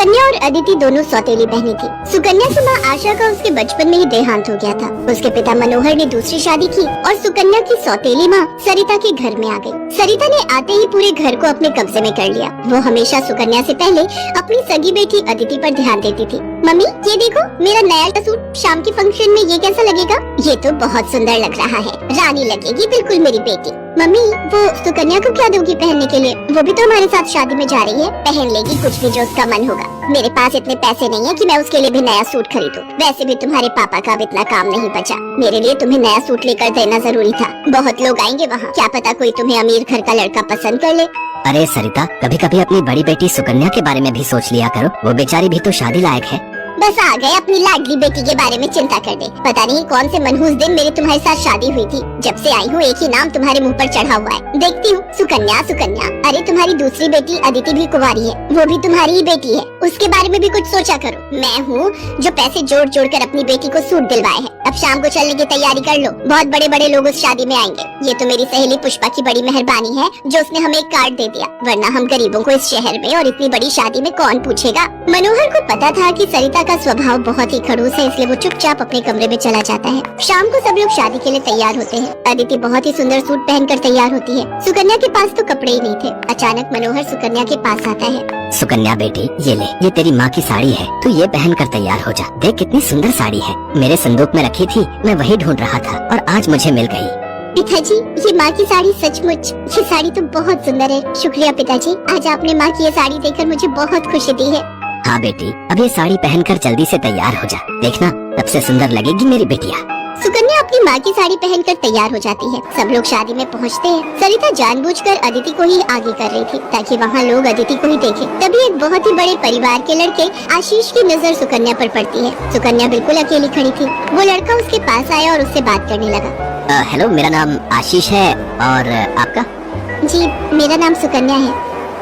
सुकन्या और अदिति दोनों सौतेली बहनें थी। सुकन्या की माँ आशा का उसके बचपन में ही देहांत हो गया था। उसके पिता मनोहर ने दूसरी शादी की और सुकन्या की सौतेली माँ सरिता के घर में आ गई। सरिता ने आते ही पूरे घर को अपने कब्जे में कर लिया। वो हमेशा सुकन्या से पहले अपनी सगी बेटी अदिति पर ध्यान देती थी। मम्मी ये देखो मेरा नया सूट, शाम के फंक्शन में ये कैसा लगेगा? ये तो बहुत सुंदर लग रहा है, रानी लगेगी बिल्कुल मेरी बेटी। मम्मी वो सुकन्या को क्या दोगी पहनने के लिए? वो भी तो हमारे साथ शादी में जा रही है, पहन लेगी कुछ भी जो उसका मन होगा। मेरे पास इतने पैसे नहीं है कि मैं उसके लिए भी नया सूट खरीदूं। वैसे भी तुम्हारे पापा का अब इतना काम नहीं बचा। मेरे लिए तुम्हें नया सूट लेकर देना जरूरी था। बहुत लोग आएंगे वहाँ, क्या पता कोई तुम्हें अमीर घर का लड़का पसंद कर ले। अरे सरिता, कभी कभी अपनी बड़ी बेटी सुकन्या के बारे में भी सोच लिया करो। वो बेचारी भी तो शादी लायक है। बस आ गए अपनी लाडली बेटी के बारे में चिंता करने। पता नहीं कौन से मनहूस दिन मेरी तुम्हारे साथ शादी हुई थी। जब से आई हूँ एक ही नाम तुम्हारे मुंह पर चढ़ा हुआ है। देखती हूँ सुकन्या सुकन्या। अरे तुम्हारी दूसरी बेटी अदिति भी कुंवारी है, वो भी तुम्हारी ही बेटी है। उसके बारे में भी कुछ सोचा करो। मैं हूँ जो पैसे जोड़ जोड़ कर अपनी बेटी को सूट दिलवाए हैं। अब शाम को चलने की तैयारी कर लो, बहुत बड़े बड़े लोग उस शादी में आएंगे। ये तो मेरी सहेली पुष्पा की बड़ी मेहरबानी है जो उसने हमें एक कार्ड दे दिया, वरना हम गरीबों को इस शहर में और इतनी बड़ी शादी में कौन पूछेगा। मनोहर को पता था कि सरिता का स्वभाव बहुत ही खड़ूस है, इसलिए वो चुपचाप अपने कमरे में चला जाता है। शाम को सब लोग शादी के लिए तैयार होते हैं। अदिति बहुत ही सुंदर सूट पहनकर तैयार होती है। सुकन्या के पास तो कपड़े ही नहीं थे। अचानक मनोहर सुकन्या के पास आता है। सुकन्या बेटी ये ले, ये तेरी माँ की साड़ी है, तू ये पहन कर तैयार हो जा। देख कितनी सुंदर साड़ी है, मेरे संदूक में रखी थी, मैं वही ढूंढ रहा था और आज मुझे मिल गई। पिताजी ये माँ की साड़ी सचमुच, ये साड़ी तो बहुत सुंदर है। शुक्रिया पिताजी, आज आपने माँ की ये साड़ी देखकर मुझे बहुत खुशी दी है। हाँ बेटी, अब ये साड़ी पहनकर जल्दी से तैयार हो जा, देखना सबसे सुंदर लगेगी मेरी बेटिया। सुकन्या अपनी माँ की साड़ी पहनकर तैयार हो जाती है। सब लोग शादी में पहुँचते हैं। सरिता जानबूझकर अदिति को ही आगे कर रही थी ताकि वहाँ लोग अदिति को ही देखें। तभी एक बहुत ही बड़े परिवार के लड़के आशीष की नजर सुकन्या पर पड़ती है। सुकन्या बिल्कुल अकेली खड़ी थी। वो लड़का उसके पास आया और उससे बात करने लगा। हेलो, मेरा नाम आशीष है और आपका? जी मेरा नाम सुकन्या है।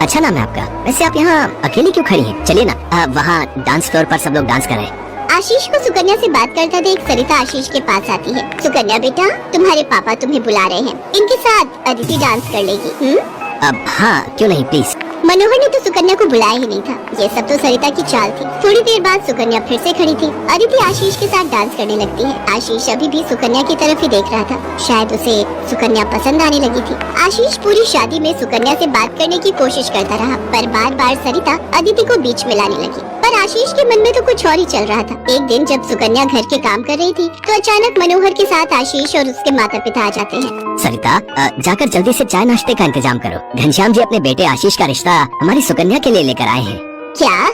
अच्छा नाम है आपका। वैसे आप यहाँ अकेली क्यों खड़ी हैं? चलिए ना, वहाँ डांस फ्लोर पर सब लोग डांस कर रहे हैं। आशीष को सुकन्या से बात करता देख सरिता आशीष के पास आती है। सुकन्या बेटा, तुम्हारे पापा तुम्हें बुला रहे हैं, इनके साथ अदिति डांस कर लेगी। अब हाँ, क्यों नहीं, प्लीज। मनोहर ने तो सुकन्या को बुलाया ही नहीं था। ये सब तो सरिता की चाल थी। थोड़ी देर बाद सुकन्या फिर से खड़ी थी। अदिति आशीष के साथ डांस करने लगती है। आशीष अभी भी सुकन्या की तरफ ही देख रहा था। शायद उसे सुकन्या पसंद आने लगी थी। आशीष पूरी शादी में सुकन्या से बात करने की कोशिश करता रहा, पर बार बार सरिता अदिति को बीच में लाने लगी। पर आशीष के मन में तो कुछ और ही चल रहा था। एक दिन जब सुकन्या घर के काम कर रही थी तो अचानक मनोहर के साथ आशीष और उसके माता पिता आ जाते हैं। सरिता, जाकर जल्दी से चाय नाश्ते का इंतजाम करो। घनश्याम जी अपने बेटे आशीष का रिश्ता हमारी सुकन्या के लिए लेकर आए हैं। क्या